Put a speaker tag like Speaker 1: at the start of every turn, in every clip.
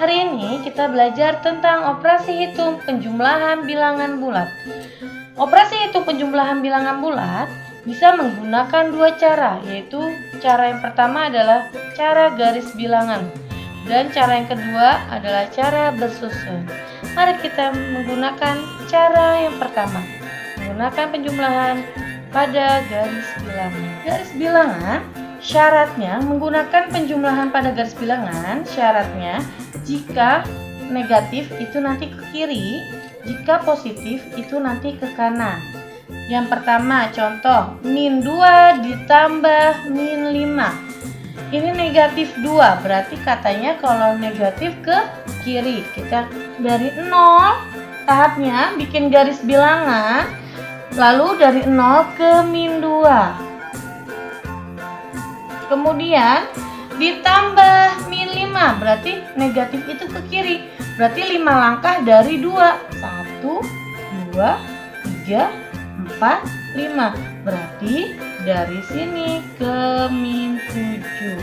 Speaker 1: Hari ini kita belajar tentang operasi hitung penjumlahan bilangan bulat. Operasi hitung penjumlahan bilangan bulat bisa menggunakan dua cara, yaitu cara yang pertama adalah cara garis bilangan dan cara yang kedua adalah cara bersusun. Mari kita menggunakan cara yang pertama, menggunakan penjumlahan pada garis bilangan. Garis bilangan syaratnya menggunakan penjumlahan pada garis bilangan, syaratnya jika negatif itu nanti ke kiri, jika positif itu nanti ke kanan. Yang pertama contoh, min 2 ditambah min 5. Ini negatif 2, berarti katanya kalau negatif ke kiri. Kita dari 0, tahapnya bikin garis bilangan, lalu dari 0 ke min 2. Kemudian ditambah min 5, berarti negatif itu ke kiri. Berarti 5 langkah dari 2. 1, 2, 3, 4, 5. Berarti dari sini ke min 7.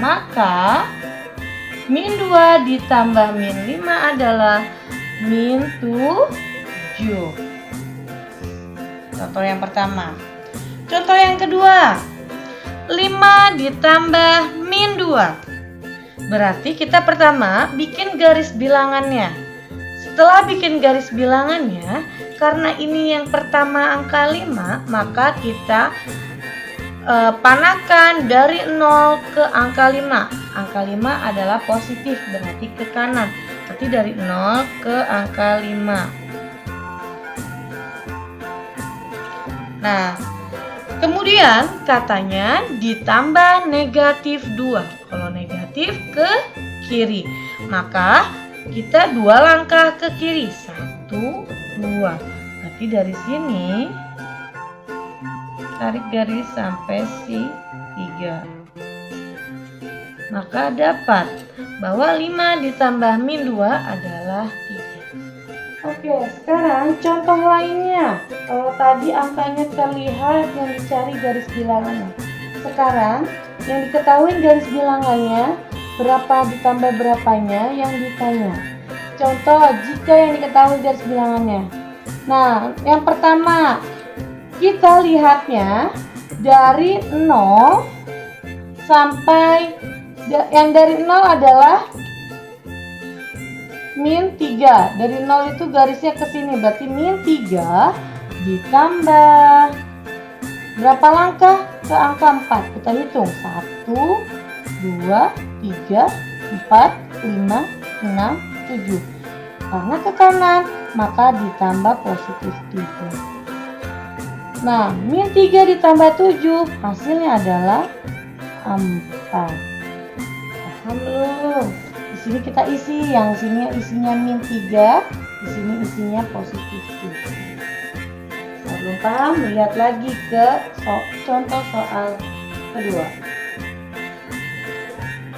Speaker 1: Maka min 2 ditambah min 5 adalah min 7. Contoh yang pertama. Contoh yang kedua, 5 ditambah min 2. Berarti kita pertama bikin garis bilangannya. Setelah bikin garis bilangannya, karena ini yang pertama angka 5, maka kita panakan dari 0 ke angka 5. Angka 5 adalah positif, berarti ke kanan. Berarti dari 0 ke angka 5. Nah, kemudian katanya ditambah negatif 2. Kalau negatif ke kiri, maka kita 2 langkah ke kiri. 1, 2. Berarti dari sini tarik garis sampai si 3. Maka dapat bahwa 5 ditambah min 2 adalah 3. Oke, sekarang contoh lainnya. Kalau tadi angkanya terlihat yang dicari garis bilangannya. Sekarang yang diketahui garis bilangannya, berapa ditambah berapanya yang ditanya. Contoh jika yang diketahui garis bilangannya. Nah, yang pertama kita lihatnya dari 0 sampai yang dari 0 adalah min 3. Dari 0 itu garisnya ke sini, berarti min 3 ditambah berapa langkah ke angka 4. Kita hitung 1, 2, 3, 4, 5, 6, 7. Karena ke kanan, maka ditambah positif 3. Nah, min 3 ditambah 7, hasilnya adalah 4. Paham belum? Di sini kita isi, yang sini isinya min 3, di sini isinya positif 3. Belum paham? Lihat lagi ke contoh soal kedua.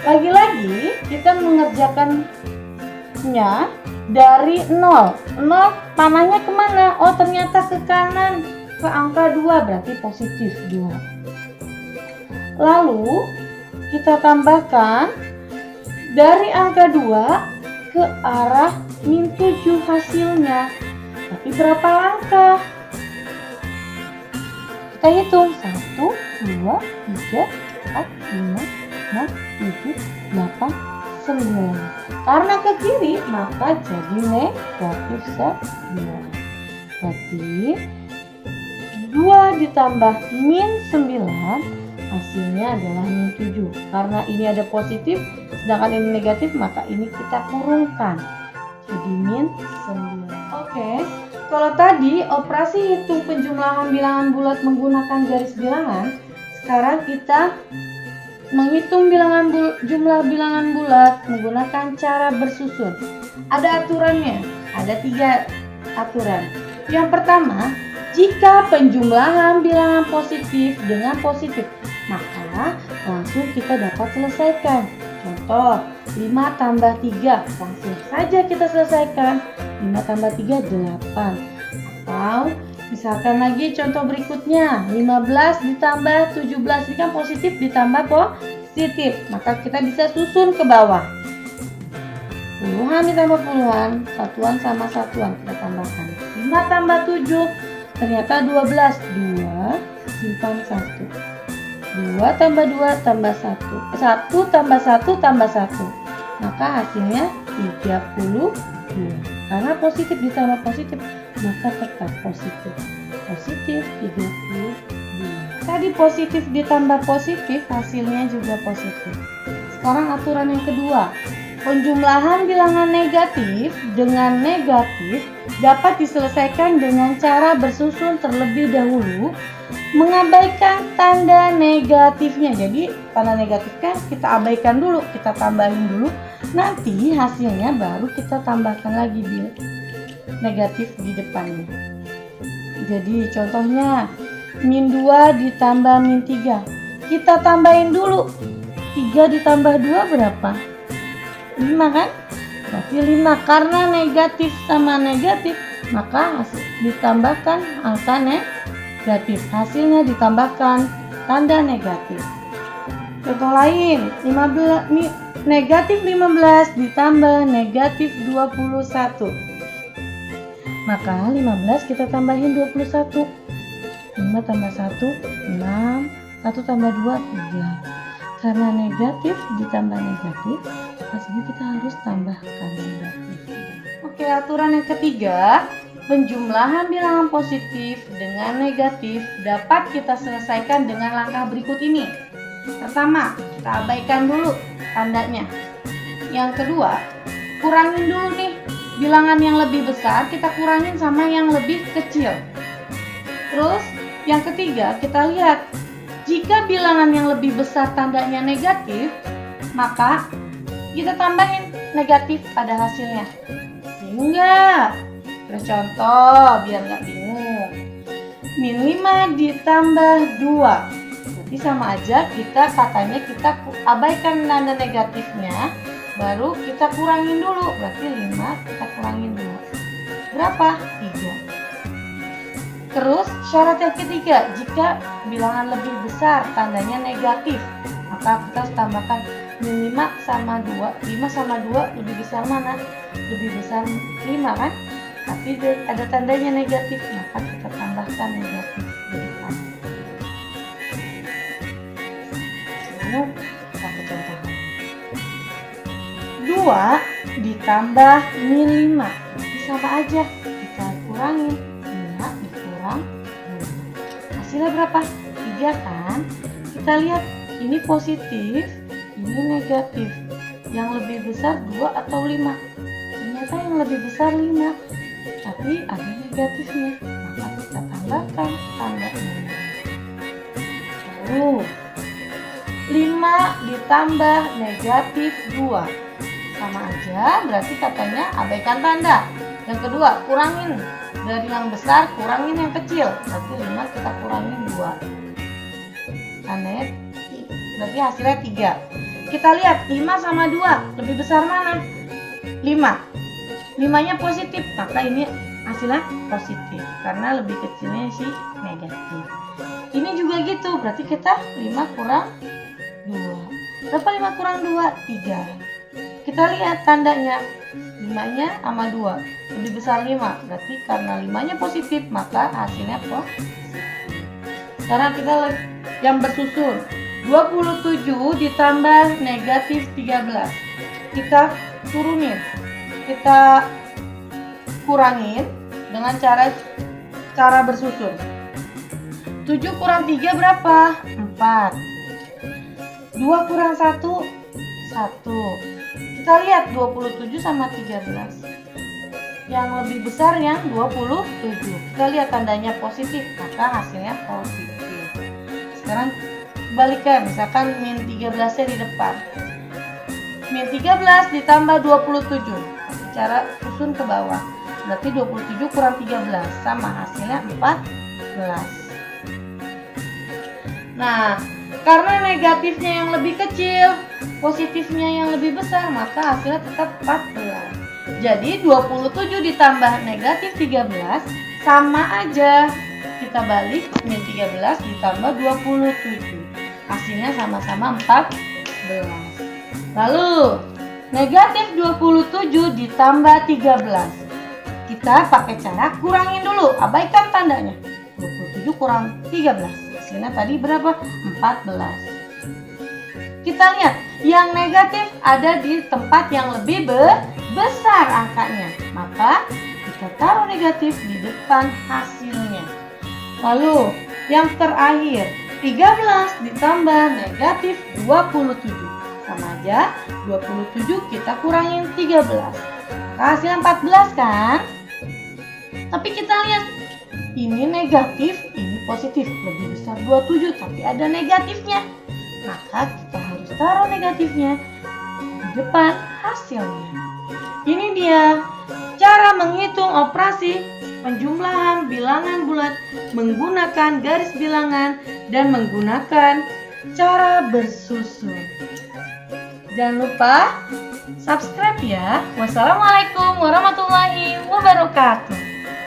Speaker 1: Lagi-lagi kita mengerjakannya dari 0. 0 panahnya kemana? Oh, ternyata ke kanan, ke angka 2, berarti positif 2. Lalu kita tambahkan dari angka 2 ke arah min 7 hasilnya. Tapi berapa langkah? Kita hitung 1, 2, 3, 4, 5, 6, 7, 8, 9. Karena ke kiri, maka jadi negatif 9. Berarti 2 ditambah min 9 hasilnya adalah min 7. Karena ini ada positif, sedangkan ini negatif, maka ini kita kurungkan. Jadi min 9. Oke. Kalau tadi operasi hitung penjumlahan bilangan bulat menggunakan garis bilangan, sekarang kita menghitung jumlah bilangan bulat menggunakan cara bersusun. Ada aturannya, ada 3 aturan. Yang pertama, jika penjumlahan bilangan positif dengan positif, maka langsung kita dapat selesaikan. Contoh, 5 tambah 3, langsung saja kita selesaikan. 5 tambah 3, 8. Atau misalkan lagi contoh berikutnya, 15 ditambah 17, ini kan positif ditambah positif, maka kita bisa susun ke bawah. Puluhan ditambah puluhan, satuan sama satuan kita tambahkan. 5 tambah 7 ternyata 12. 2 simpan 1. 2 tambah 2 tambah 1. 1 tambah 1 tambah 1. Maka hasilnya 32. Karena positif ditambah positif, maka tetap positif. Positif 32. Tadi positif ditambah positif, hasilnya juga positif. Sekarang aturan yang kedua. Penjumlahan bilangan negatif dengan negatif dapat diselesaikan dengan cara bersusun terlebih dahulu, mengabaikan tanda negatifnya. Jadi tanda negatif kan kita abaikan dulu, kita tambahin dulu, nanti hasilnya baru kita tambahkan lagi bil negatif di depannya. Jadi contohnya min 2 ditambah min 3, kita tambahin dulu. 3 ditambah 2 berapa? 5 kan? Berarti 5. Karena negatif sama negatif, maka ditambahkan angka negatif. Hasilnya ditambahkan tanda negatif. Contoh lain, negatif 15 ditambah negatif 21. Maka 15 kita tambahin 21. 5 tambah 1, 6. 1 tambah 2, 3. Karena negatif ditambah negatif, hasilnya kita harus tambahkan negatif. Oke, aturan yang ketiga, penjumlahan bilangan positif dengan negatif dapat kita selesaikan dengan langkah berikut ini. Pertama, kita abaikan dulu tandanya. Yang kedua, kurangin dulu nih bilangan yang lebih besar, kita kurangin sama yang lebih kecil. Terus, yang ketiga, kita lihat jika bilangan yang lebih besar tandanya negatif, maka kita tambahin negatif pada hasilnya. Bingung nggak? Terus contoh biar nggak bingung. Min 5 ditambah 2. Berarti sama aja kita abaikan tanda negatifnya, baru kita kurangin dulu. Berarti 5 kita kurangin 2. Berapa? 3. Terus syarat yang ketiga, jika bilangan lebih besar tandanya negatif, maka kita harus tambahkan min 5 sama 2. 5 sama 2 lebih besar mana? Lebih besar 5 kan? Tapi ada tandanya negatif, maka kita tambahkan negatif di depan. Lalu kita contoh. 2 ditambah min 5. Berarti sama aja, kita kurangin. Hasilnya berapa? 3 kan? Kita lihat ini positif, ini negatif. Yang lebih besar 2 atau 5? Ternyata yang lebih besar 5, tapi ada negatifnya, maka kita tambahkan tandanya. Lalu 5 ditambah negatif 2 sama aja, berarti katanya abaikan tanda. Yang kedua, kurangin dari yang besar, kurangin yang kecil. Berarti 5 kita kurangin 2. Tandanya berarti hasilnya 3. Kita lihat 5 sama 2 lebih besar mana? 5. 5-nya positif, maka ini hasilnya positif karena lebih kecilnya si negatif. Ini juga gitu, berarti kita 5 kurang 2. Berapa 5 kurang 2? 3. Kita lihat tandanya, 5-nya sama 2 lebih besar 5, berarti karena 5-nya positif maka hasilnya positif. Sekarang kita yang bersusun, 27 ditambah negatif 13, kita turunin, kita kurangin dengan cara bersusun. 7 kurang 3 berapa? 4. 2 kurang 1, 1. Kita lihat 27 sama 13. Yang lebih besar yang 27. Kita lihat tandanya positif, maka hasilnya positif. Sekarang balikan, misalkan min 13-nya di depan. Min 13 ditambah 27. Cara susun ke bawah. Berarti 27 kurang 13 sama hasilnya 14. Nah, karena negatifnya yang lebih kecil, positifnya yang lebih besar, maka hasilnya tetap 14. Jadi 27 ditambah negatif 13 sama aja. Kita balik, min 13 ditambah 27. Hasilnya sama-sama 14. Lalu Negatif 27 ditambah 13. Kita pakai cara kurangin dulu, abaikan tandanya. 27 kurang 13. Hasilnya tadi berapa? 14. Kita lihat, yang negatif ada di tempat yang lebih besar angkanya. Maka kita taruh negatif di depan hasilnya. Lalu yang terakhir, 13 ditambah negatif 27. Sama aja, 27 kita kurangin 13. Hasilnya 14 kan? Tapi kita lihat, ini negatif, ini positif. Lebih besar 27, tapi ada negatifnya. Maka kita harus taruh negatifnya di depan hasilnya. Ini dia cara menghitung operasi penjumlahan bilangan bulat menggunakan garis bilangan dan menggunakan cara bersusun. Jangan lupa subscribe ya. Wassalamualaikum warahmatullahi wabarakatuh.